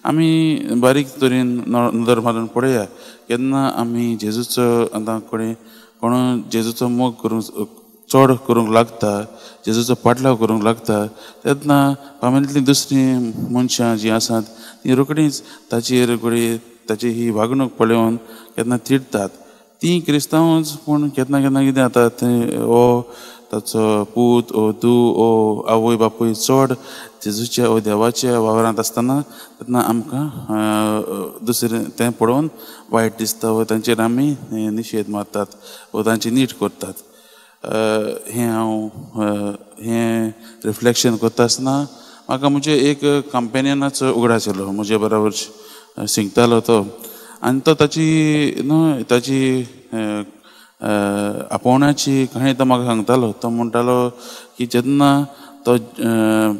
आमी बारीक तरेन नदर मारून पळया केन्ना आमी जेजूचो आतां कोण जेजूचो मोग करूंक चड करूंक लागता, जेजूचो पाटलाव करूंक लागता, तेन्ना फामिलींतली दुसरीं मनशां जीं आसात तीं रोखडींच ताची ही वागणूक पळोवन केन्ना चिडटात. तीं क्रिस्तांवूच पूण केन्ना केन्ना कितें जाता थंय ताचो पूत धूव आवय बापूय चड जेजूच्या देवाच्या वावरांत आसतना तेन्ना आमकां दुसरें तें पळोवन वायट दिसता व तांचेर आमी निशेध मारतात व तांची नीट करतात. हें रिफ्लेक्शन करता आसतना म्हाका म्हणजे एक कंपेनियनाचो उगडास येयलो. म्हजे बरोबर शिंकतालो तो आनी तो ताची आपोवण्याची काणी तो म्हाका सांगतालो. तो म्हणटालो की जेन्ना तो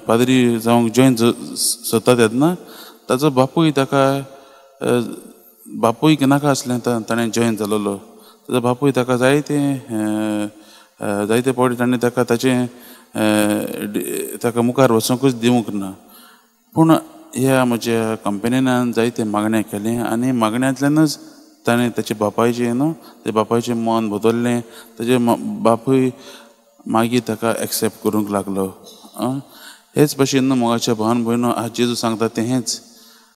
पाद्री जावंक जॉयन जाता तेन्ना ताचो बापूय नाका आसलें ताणें जॉयन जालोलो. ताचो बापूय ताका जायते फावटी ताणें ताका मुखार वचूंकूच दिवंक ना. पूण ह्या म्हज्या कंपेनियनान जायते मागण्या केले आनी मागण्यांतल्यानच ताणें ताच्या बापायचें मन बदल्लें. ताचे बापूय मागीर ताका एक्सेप्ट करूंक लागलो. हेच भशेन मोगाच्या भावन भयणो आज जेजू सांगता तें हेंच